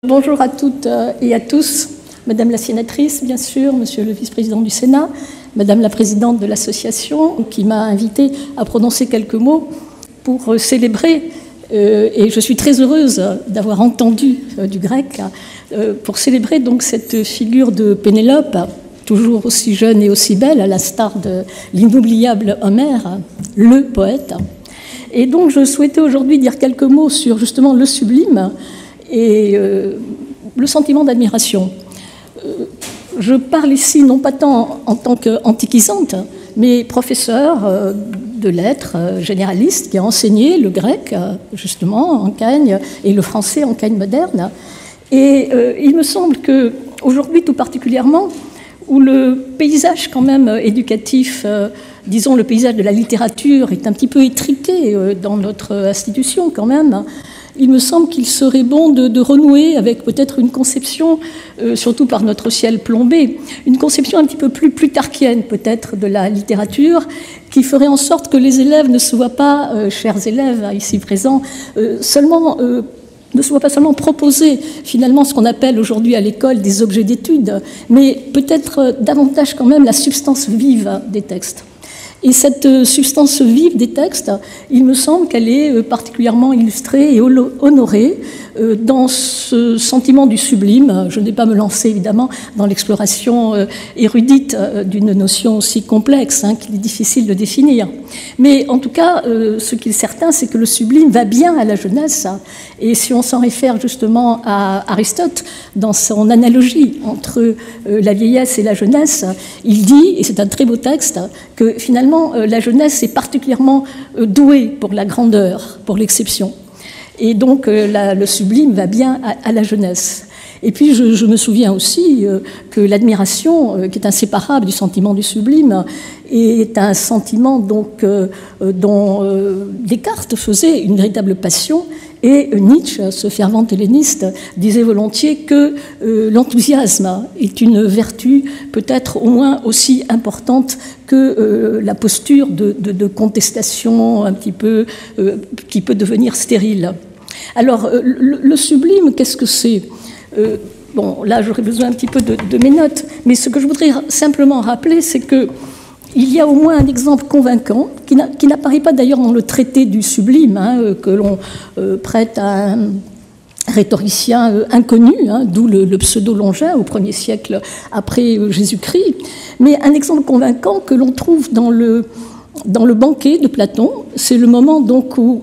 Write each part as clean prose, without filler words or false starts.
Bonjour à toutes et à tous, Madame la sénatrice, bien sûr, Monsieur le vice-président du Sénat, Madame la présidente de l'association, qui m'a invitée à prononcer quelques mots pour célébrer, et je suis très heureuse d'avoir entendu du grec, pour célébrer donc cette figure de Pénélope, toujours aussi jeune et aussi belle, à l'instar de l'inoubliable Homère, le poète. Et donc je souhaitais aujourd'hui dire quelques mots sur justement le sublime et le sentiment d'admiration. Je parle ici non pas tant en tant qu'antiquisante, mais professeur de lettres, généraliste, qui a enseigné le grec, justement, en Cagne, et le français en Cagne moderne. Et il me semble qu'aujourd'hui, tout particulièrement, où le paysage quand même éducatif, disons le paysage de la littérature est un petit peu étriqué dans notre institution quand même, il me semble qu'il serait bon de renouer avec peut-être une conception, surtout par notre ciel plombé, une conception un petit peu plus plutarchienne peut-être de la littérature, qui ferait en sorte que les élèves ne se voient pas, chers élèves ici présents, ne se voient pas seulement proposer finalement ce qu'on appelle aujourd'hui à l'école des objets d'étude, mais peut-être davantage quand même la substance vive des textes. Et cette substance vive des textes, il me semble qu'elle est particulièrement illustrée et honorée dans ce sentiment du sublime. Je n'ai pas me lancer évidemment dans l'exploration érudite d'une notion aussi complexe qu'il est difficile de définir. Mais en tout cas, ce qui est certain, c'est que le sublime va bien à la jeunesse. Et si on s'en réfère justement à Aristote, dans son analogie entre la vieillesse et la jeunesse, il dit, et c'est un très beau texte, que finalement la jeunesse est particulièrement douée pour la grandeur, pour l'exception. Et donc le sublime va bien à la jeunesse. Et puis je me souviens aussi que l'admiration, qui est inséparable du sentiment du sublime, est un sentiment donc, dont Descartes faisait une véritable passion. Et Nietzsche, ce fervent helléniste, disait volontiers que l'enthousiasme est une vertu peut-être au moins aussi importante que la posture de contestation un petit peu qui peut devenir stérile. Alors, le sublime, qu'est-ce que c'est ? Bon, là, j'aurais besoin un petit peu de mes notes, mais ce que je voudrais simplement rappeler, c'est que il y a au moins un exemple convaincant, qui n'apparaît pas d'ailleurs dans le traité du sublime, que l'on prête à un rhétoricien inconnu, d'où le pseudo-Longin au 1er siècle après Jésus-Christ, mais un exemple convaincant que l'on trouve dans le banquet de Platon. C'est le moment donc où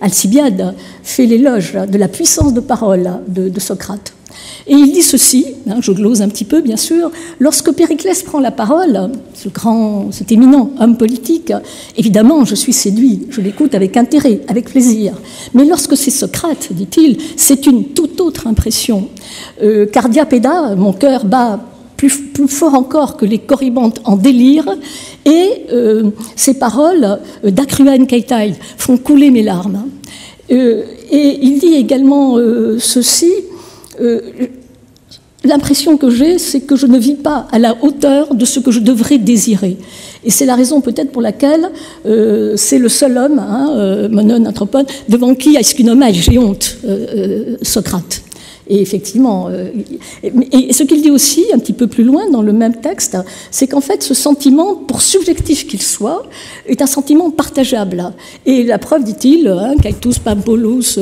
Alcibiade fait l'éloge de la puissance de parole de Socrate. Et il dit ceci, je glose un petit peu bien sûr, lorsque Périclès prend la parole, cet éminent homme politique, évidemment je suis séduit, je l'écoute avec intérêt, avec plaisir. Mais lorsque c'est Socrate, dit-il, c'est une toute autre impression. Cardia peda, mon cœur bat plus fort encore que les corybantes en délire, et ces paroles d'Acruan Keitai font couler mes larmes. Et il dit également ceci, l'impression que j'ai, c'est que je ne vis pas à la hauteur de ce que je devrais désirer. Et c'est la raison peut-être pour laquelle c'est le seul homme, monon anthropone, devant qui aiskunomai, j'ai honte, Socrate. Et effectivement, et ce qu'il dit aussi, un petit peu plus loin dans le même texte, c'est qu'en fait, ce sentiment, pour subjectif qu'il soit, est un sentiment partageable. Et la preuve, dit-il, Kaitus Pampolus,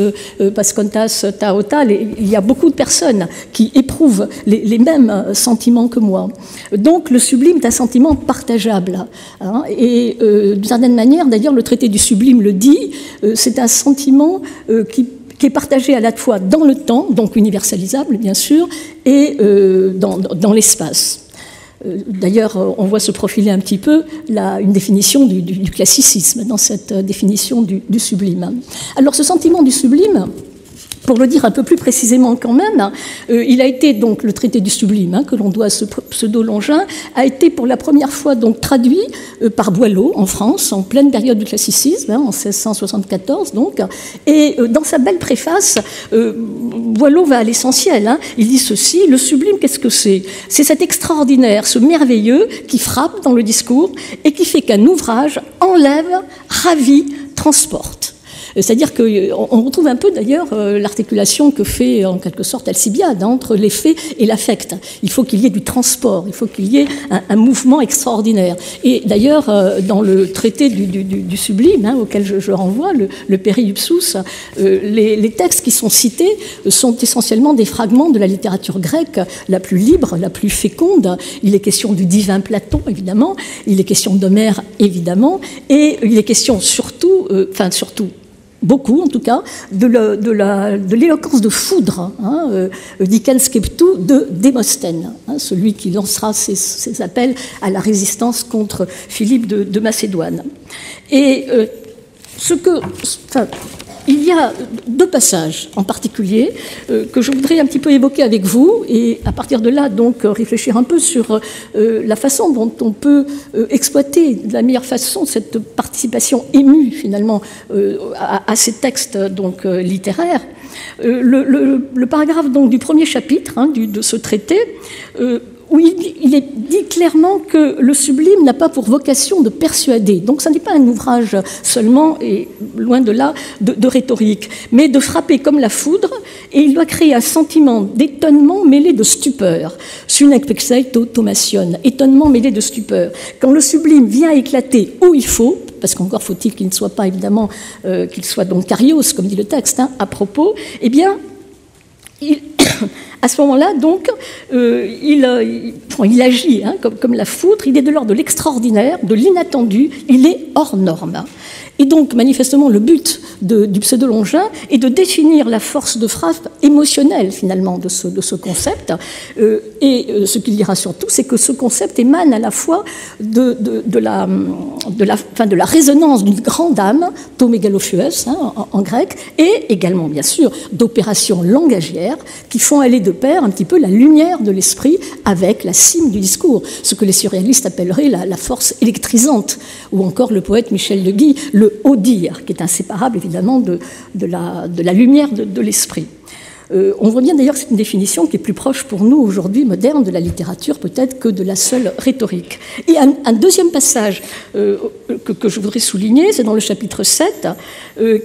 Pascontas Taotal, il y a beaucoup de personnes qui éprouvent les mêmes sentiments que moi. Donc, le sublime est un sentiment partageable. Et d'une certaine manière, d'ailleurs, le traité du sublime le dit, c'est un sentiment qui est partagé à la fois dans le temps, donc universalisable bien sûr, et dans l'espace. D'ailleurs, on voit se profiler un petit peu une définition du classicisme dans cette définition du sublime. Alors ce sentiment du sublime, pour le dire un peu plus précisément quand même, il a été donc le traité du sublime, que l'on doit à ce pseudo-Longin, a été pour la première fois donc traduit par Boileau en France, en pleine période du classicisme, en 1674 donc, et dans sa belle préface, Boileau va à l'essentiel. Il dit ceci, le sublime, qu'est-ce que c'est ? C'est cet extraordinaire, ce merveilleux qui frappe dans le discours et qui fait qu'un ouvrage enlève, ravit, transporte. C'est-à-dire qu'on retrouve un peu d'ailleurs l'articulation que fait en quelque sorte Alcibiade entre l'effet et l'affect. Il faut qu'il y ait du transport, il faut qu'il y ait un mouvement extraordinaire. Et d'ailleurs, dans le traité du sublime, auquel je renvoie, le Periupsus, les textes qui sont cités sont essentiellement des fragments de la littérature grecque la plus libre, la plus féconde. Il est question du divin Platon, évidemment, il est question d'Homère, évidemment, et il est question surtout, beaucoup en tout cas, de l'éloquence de foudre, dicens skeptu de Démosthène, celui qui lancera ses appels à la résistance contre Philippe de Macédoine. Et il y a deux passages en particulier que je voudrais un petit peu évoquer avec vous et à partir de là donc réfléchir un peu sur la façon dont on peut exploiter de la meilleure façon cette participation émue finalement à ces textes donc littéraires. Le paragraphe donc du premier chapitre de ce traité où il est dit clairement que le sublime n'a pas pour vocation de persuader. Donc, ce n'est pas un ouvrage seulement, et loin de là, de rhétorique, mais de frapper comme la foudre, et il doit créer un sentiment d'étonnement mêlé de stupeur. Sunexpexeito Thomation, étonnement mêlé de stupeur. Quand le sublime vient éclater où il faut, parce qu'encore faut-il qu'il ne soit pas, évidemment, qu'il soit donc karios, comme dit le texte, à propos, eh bien, à ce moment-là, donc, il agit comme la foudre, il est de l'ordre de l'extraordinaire, de l'inattendu, il est hors norme. Et donc, manifestement, le but du pseudo-Longin est de définir la force de frappe émotionnelle, finalement, de ce concept. Et ce qu'il dira surtout, c'est que ce concept émane à la fois de la résonance d'une grande âme, to megalophues, en grec, et également, bien sûr, d'opérations langagières qui font aller de pair un petit peu la lumière de l'esprit avec la cime du discours, ce que les surréalistes appelleraient la force électrisante, ou encore le poète Michel de Guy, le haut-dire, qui est inséparable évidemment de la lumière de l'esprit. On voit bien d'ailleurs que c'est une définition qui est plus proche pour nous aujourd'hui, moderne, de la littérature peut-être que de la seule rhétorique. Et un deuxième passage que je voudrais souligner, c'est dans le chapitre 7,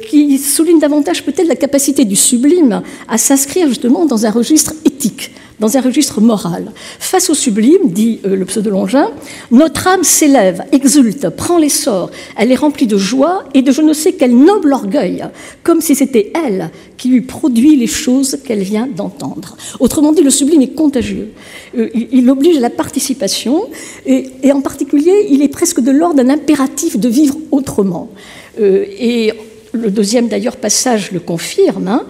qui souligne davantage peut-être la capacité du sublime à s'inscrire justement dans un registre éthique, dans un registre moral. Face au sublime, dit le pseudo-Longin, notre âme s'élève, exulte, prend l'essor, elle est remplie de joie et de je ne sais quel noble orgueil, comme si c'était elle qui eût produit les choses qu'elle vient d'entendre. Autrement dit, le sublime est contagieux. Il oblige à la participation et en particulier, il est presque de l'ordre d'un impératif de vivre autrement. Et le deuxième d'ailleurs passage le confirme,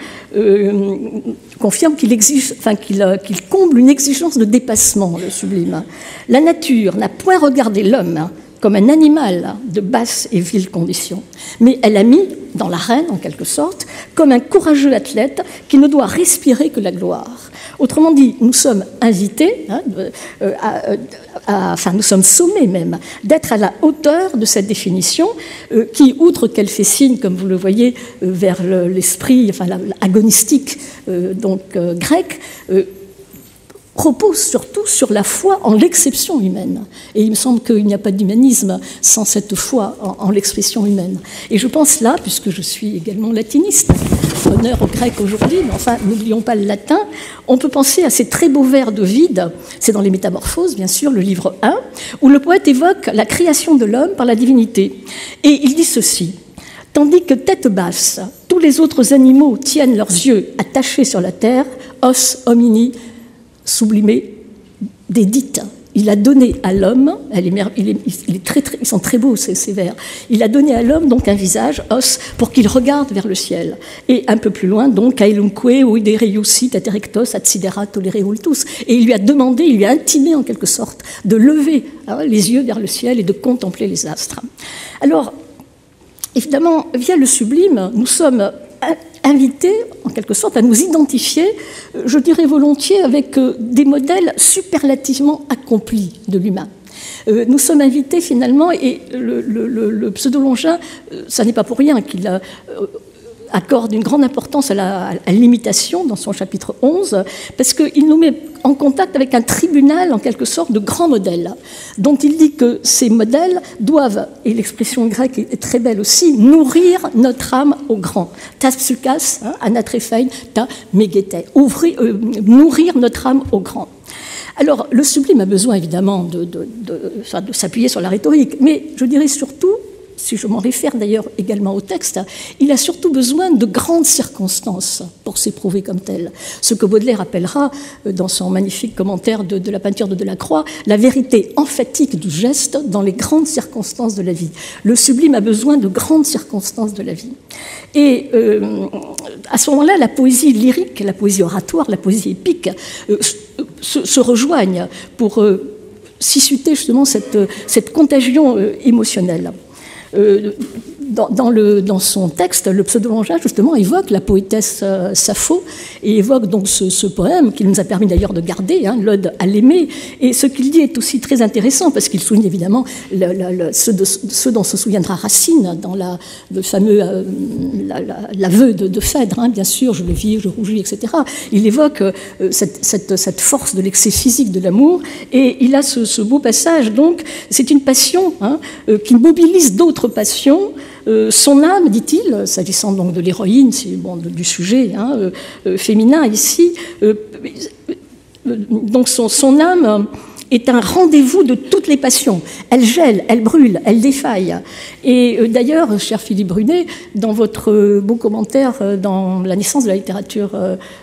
confirme qu'il comble une exigence de dépassement, le sublime. La nature n'a point regardé l'homme comme un animal de basse et vile condition, mais elle a mis dans l'arène, en quelque sorte, comme un courageux athlète qui ne doit respirer que la gloire. Autrement dit, nous sommes invités, nous sommes sommés même, d'être à la hauteur de cette définition qui, outre qu'elle fait signe, comme vous le voyez, vers l'esprit agonistique grec, repose surtout sur la foi en l'exception humaine. Et il me semble qu'il n'y a pas d'humanisme sans cette foi en l'expression humaine. Et je pense là, puisque je suis également latiniste, honneur aux Grecs aujourd'hui, mais enfin, n'oublions pas le latin, on peut penser à ces très beaux vers d'Ovide, c'est dans les Métamorphoses, bien sûr, le livre 1, où le poète évoque la création de l'homme par la divinité. Et il dit ceci: « Tandis que tête basse, tous les autres animaux tiennent leurs yeux attachés sur la terre, os homini, sublimé, dédite. Il a donné à l'homme, ils sont très beaux ces vers, il a donné à l'homme donc un visage, os, pour qu'il regarde vers le ciel. Et un peu plus loin, donc, aelumque oidereiusit aterectos atsidera tolere ultus. Et il lui a demandé, il lui a intimé en quelque sorte, de lever les yeux vers le ciel et de contempler les astres. Alors, évidemment, via le sublime, nous sommes invités, en quelque sorte, à nous identifier, je dirais volontiers, avec des modèles superlativement accomplis de l'humain. Nous sommes invités, finalement, et le pseudo-Longin, ça n'est pas pour rien qu'il accorde une grande importance à l'imitation dans son chapitre 11, parce qu'il nous met en contact avec un tribunal, en quelque sorte, de grands modèles, dont il dit que ces modèles doivent, et l'expression grecque est très belle aussi, nourrir notre âme au grand. Tas psykas, anatrephein, ta megete, nourrir notre âme au grand. Alors, le sublime a besoin évidemment de s'appuyer sur la rhétorique, mais je dirais surtout, si je m'en réfère d'ailleurs également au texte, il a surtout besoin de grandes circonstances pour s'éprouver comme tel. Ce que Baudelaire appellera, dans son magnifique commentaire de la peinture de Delacroix, la vérité emphatique du geste dans les grandes circonstances de la vie. Le sublime a besoin de grandes circonstances de la vie. Et à ce moment-là, la poésie lyrique, la poésie oratoire, la poésie épique se rejoignent pour susciter justement cette contagion émotionnelle. Dans son texte, le Pseudolongin, justement, évoque la poétesse Sappho et évoque donc ce poème qu'il nous a permis d'ailleurs de garder, l'Ode à l'aimer. Et ce qu'il dit est aussi très intéressant parce qu'il souligne évidemment ce dont se souviendra Racine dans le fameux l'aveu de Phèdre, bien sûr, je le vis, je rougis, etc. Il évoque cette force de l'excès physique de l'amour et il a ce beau passage, donc, c'est une passion qui mobilise d'autres passions. Son âme, dit-il, s'agissant donc de l'héroïne, du sujet féminin ici, donc son âme est un rendez-vous de toutes les passions. Elle gèle, elle brûle, elle défaille. Et d'ailleurs, cher Philippe Brunet, dans votre beau commentaire dans la naissance de la littérature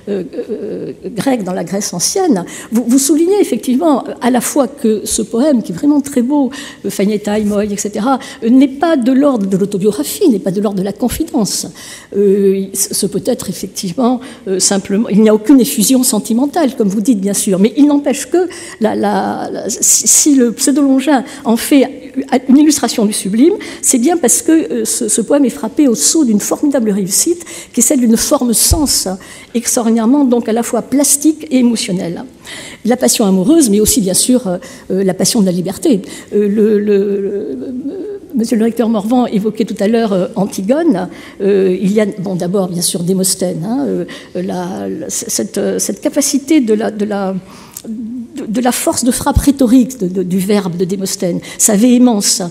grecque dans la Grèce ancienne, vous soulignez effectivement à la fois que ce poème, qui est vraiment très beau, Phaineta, Moi, etc., n'est pas de l'ordre de l'autobiographie, n'est pas de l'ordre de la confidence. Ce peut être effectivement simplement... Il n'y a aucune effusion sentimentale, comme vous dites, bien sûr, mais il n'empêche que si le Pseudolongin en fait une illustration du sublime, c'est bien parce que ce poème est frappé au sceau d'une formidable réussite, qui est celle d'une forme sens extraordinairement, donc à la fois plastique et émotionnelle. La passion amoureuse, mais aussi bien sûr la passion de la liberté. Monsieur le recteur Morvan évoquait tout à l'heure Antigone. Il y a d'abord bien sûr Démosthène, cette capacité de la force de frappe rhétorique du verbe de Démosthène, sa véhémence,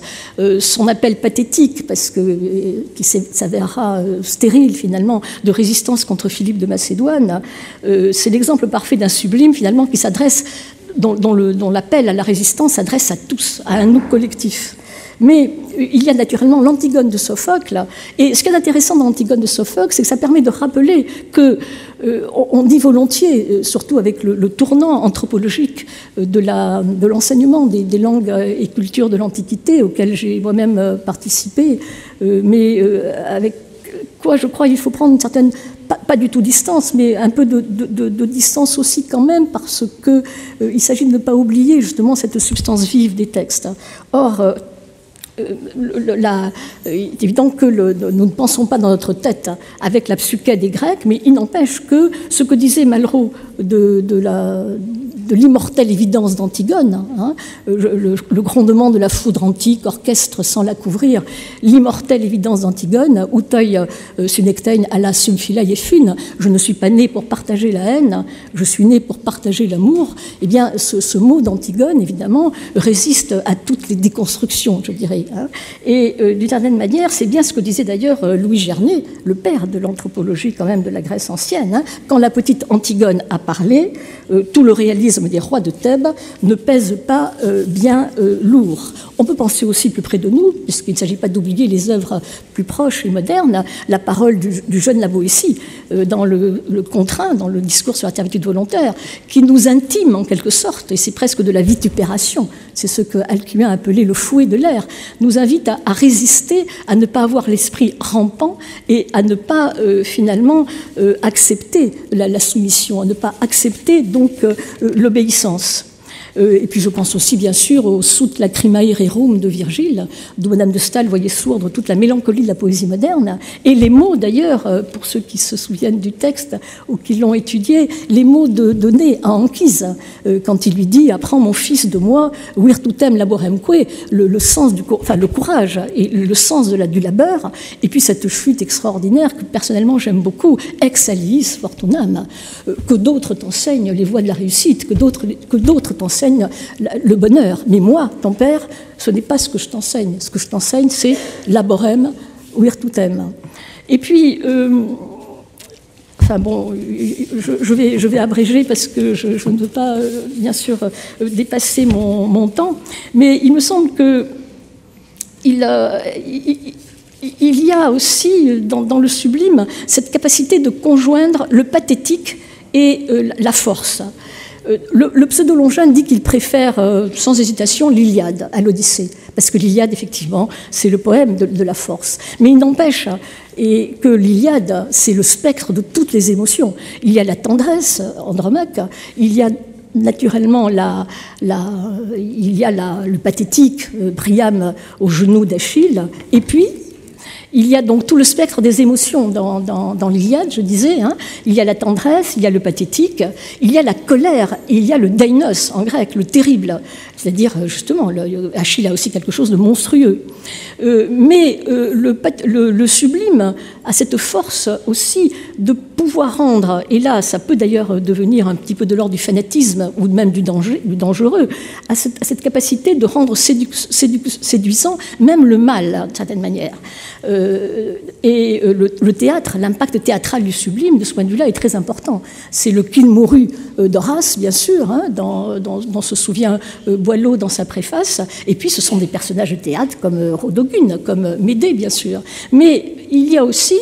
son appel pathétique, parce qui s'avérera stérile finalement, de résistance contre Philippe de Macédoine, c'est l'exemple parfait d'un sublime finalement qui s'adresse, dont l'appel à la résistance s'adresse à tous, à un nous collectif. Mais il y a naturellement l'Antigone de Sophocle, et ce qui est intéressant dans l'Antigone de Sophocle, c'est que ça permet de rappeler que on dit volontiers, surtout avec le tournant anthropologique de l'enseignement des langues et cultures de l'Antiquité, auquel j'ai moi-même participé, mais avec quoi je crois qu'il faut prendre une certaine, pas du tout distance, mais un peu de distance aussi quand même, parce qu'il s'agit de ne pas oublier justement cette substance vive des textes. Or, il est évident que nous ne pensons pas dans notre tête avec la psyché des Grecs, mais il n'empêche que ce que disait Malraux de l'immortelle évidence d'Antigone, le grondement de la foudre antique, orchestre sans la couvrir, l'immortelle évidence d'Antigone, utoi sunectein alla sum philae fune, je ne suis pas né pour partager la haine, je suis né pour partager l'amour. Eh bien, ce mot d'Antigone, évidemment, résiste à toutes les déconstructions, je dirais. Et d'une certaine manière, c'est bien ce que disait d'ailleurs Louis Gernet, le père de l'anthropologie quand même de la Grèce ancienne. Quand la petite Antigone a parlé, tout le réalisme des rois de Thèbes ne pèse pas bien lourd. On peut penser aussi plus près de nous, puisqu'il ne s'agit pas d'oublier les œuvres plus proches et modernes, la parole du jeune La Boétie dans le contraint, dans le discours sur la servitude volontaire, qui nous intime en quelque sorte, et c'est presque de la vitupération, c'est ce que Alcuin a appelé le fouet de l'air, nous invite à résister, à ne pas avoir l'esprit rampant et à ne pas finalement accepter la soumission, à ne pas accepter donc l'obéissance. Et puis je pense aussi bien sûr au Sut lacrimae rerum de Virgile, d'où Madame de Staël voyait sourdre toute la mélancolie de la poésie moderne. Et les mots d'ailleurs, pour ceux qui se souviennent du texte ou qui l'ont étudié, les mots donnés à Anchise, quand il lui dit « Apprends mon fils de moi, virtutem laboremque », le sens le courage et le sens du labeur, et puis cette chute extraordinaire que personnellement j'aime beaucoup, « ex aliis fortunam », que d'autres t'enseignent les voies de la réussite, que d'autres t'enseignent le bonheur. Mais moi, ton père, ce n'est pas ce que je t'enseigne. Ce que je t'enseigne, c'est laborem virtutem. Et puis, enfin bon, je vais abréger parce que je ne veux pas, bien sûr, dépasser mon temps. Mais il me semble que il y a aussi dans le sublime cette capacité de conjoindre le pathétique et la force. Le pseudo-Longin dit qu'il préfère sans hésitation l'Iliade à l'Odyssée, parce que l'Iliade, effectivement, c'est le poème de la force. Mais il n'empêche que l'Iliade, c'est le spectre de toutes les émotions. Il y a la tendresse, Andromaque, il y a naturellement le pathétique, Priam aux genoux d'Achille, et puis il y a donc tout le spectre des émotions dans l'Iliade, je disais. Hein. Il y a la tendresse, il y a le pathétique, il y a la colère, et il y a le dainos en grec, le terrible. C'est-à-dire, justement, Achille a aussi quelque chose de monstrueux. Mais le sublime a cette force aussi de pouvoir rendre, et là, ça peut d'ailleurs devenir un petit peu de l'ordre du fanatisme ou même du dangereux, à cette capacité de rendre séduisant même le mal, d'une certaine manière. Et le théâtre, l'impact théâtral du sublime, de ce point de vue-là, est très important. C'est le qu'il mourut d'Horace, bien sûr, hein, dont se souvient Boileau dans sa préface, et puis ce sont des personnages de théâtre comme Rodogune, comme Médée, bien sûr. Mais il y a aussi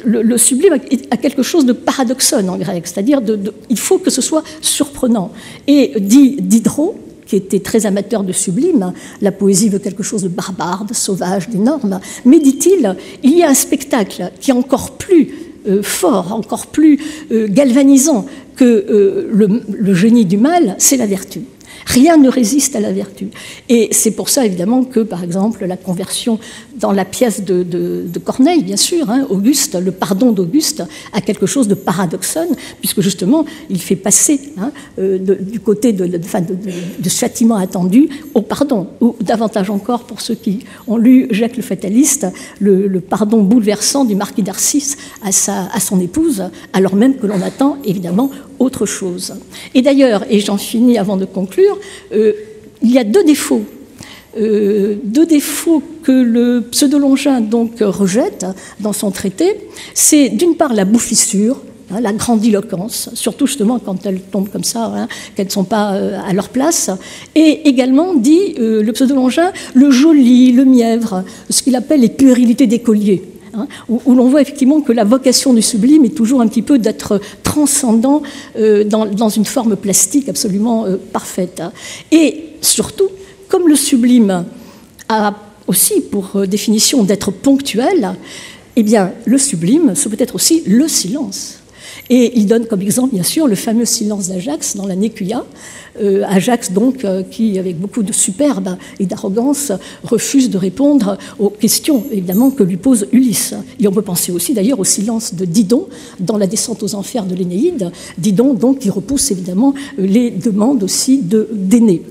le sublime a quelque chose de paradoxone en grec, c'est-à-dire il faut que ce soit surprenant. Et dit Diderot, qui était très amateur de sublime, la poésie veut quelque chose de barbare, de sauvage, d'énorme, mais dit-il, il y a un spectacle qui est encore plus fort, encore plus galvanisant que le génie du mal, c'est la vertu. Rien ne résiste à la vertu. Et c'est pour ça, évidemment, que, par exemple, la conversion dans la pièce de Corneille, bien sûr, hein, Auguste, le pardon d'Auguste, a quelque chose de paradoxone, puisque, justement, il fait passer du côté de châtiment attendu au pardon, ou davantage encore, pour ceux qui ont lu Jacques le Fataliste, le pardon bouleversant du marquis d'Arcis à son épouse, alors même que l'on attend, évidemment, autre chose. Et d'ailleurs, et j'en finis avant de conclure, il y a deux défauts que le pseudo-Longin donc rejette dans son traité. C'est d'une part la bouffissure, hein, la grandiloquence, surtout justement quand elles tombent comme ça, hein, qu'elles ne sont pas à leur place, et également, dit le pseudo-Longin, le joli, le mièvre, ce qu'il appelle les puérilités d'écoliers. Hein, où l'on voit effectivement que la vocation du sublime est toujours un petit peu d'être transcendant dans une forme plastique absolument parfaite. Et surtout, comme le sublime a aussi pour définition d'être ponctuel, eh bien, le sublime, c'est peut-être aussi le silence. Et il donne comme exemple, bien sûr, le fameux silence d'Ajax dans la Néquia. Ajax, donc, qui, avec beaucoup de superbe et d'arrogance, refuse de répondre aux questions, évidemment, que lui pose Ulysse. Et on peut penser aussi, d'ailleurs, au silence de Didon dans la descente aux enfers de l'Énéide. Didon, donc, qui repousse, évidemment, les demandes aussi d'Énée.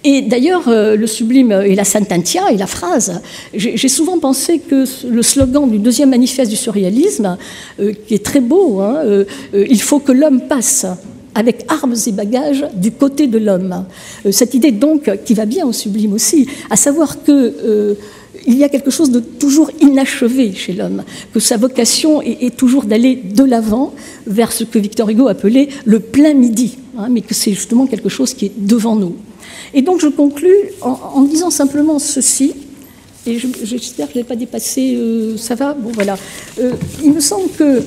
Et d'ailleurs, le sublime et la sententia et la phrase, j'ai souvent pensé que le slogan du deuxième manifeste du surréalisme, qui est très beau, hein, il faut que l'homme passe avec armes et bagages du côté de l'homme. Cette idée donc qui va bien au sublime aussi, à savoir que il y a quelque chose de toujours inachevé chez l'homme, que sa vocation est toujours d'aller de l'avant vers ce que Victor Hugo appelait le plein midi, hein, mais que c'est justement quelque chose qui est devant nous. Et donc je conclus en disant simplement ceci, et j'espère que je n'ai pas dépassé, ça va, bon voilà. Il me semble que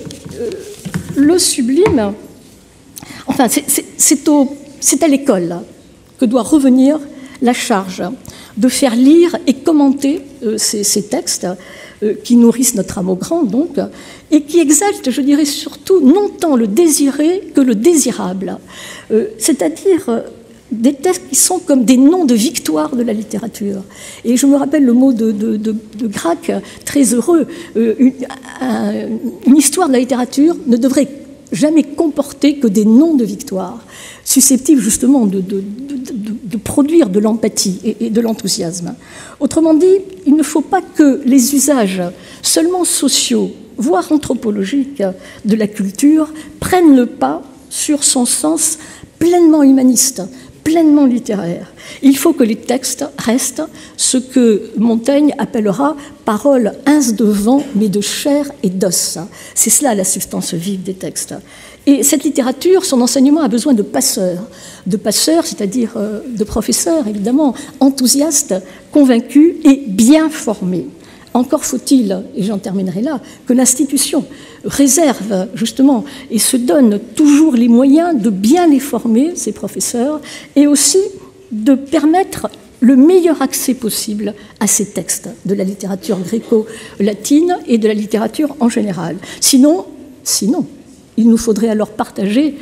le sublime, enfin c'est à l'école que doit revenir la charge de faire lire et commenter ces textes qui nourrissent notre âme au grand, donc, et qui exaltent, je dirais surtout, non tant le désiré que le désirable. C'est-à-dire des textes qui sont comme des noms de victoire de la littérature. Et je me rappelle le mot de Gracq, très heureux, une histoire de la littérature ne devrait jamais comporter que des noms de victoire, susceptibles justement de produire de l'empathie et de l'enthousiasme. Autrement dit, il ne faut pas que les usages seulement sociaux, voire anthropologiques de la culture prennent le pas sur son sens pleinement humaniste, pleinement littéraire. Il faut que les textes restent ce que Montaigne appellera « paroles ins de vent, mais de chair et d'os ». C'est cela la substance vive des textes. Et cette littérature, son enseignement a besoin de passeurs, c'est-à-dire de professeurs, évidemment, enthousiastes, convaincus et bien formés. Encore faut-il, et j'en terminerai là, que l'institution réserve justement et se donne toujours les moyens de bien les former, ces professeurs, et aussi de permettre le meilleur accès possible à ces textes de la littérature gréco-latine et de la littérature en général. Sinon, il nous faudrait alors partager,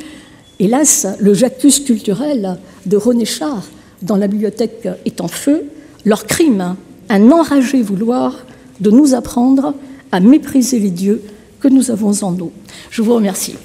hélas, le J'accuse culturel de René Char dans La bibliothèque est en feu, leur crime, un enragé vouloir de nous apprendre à mépriser les dieux que nous avons en nous. Je vous remercie.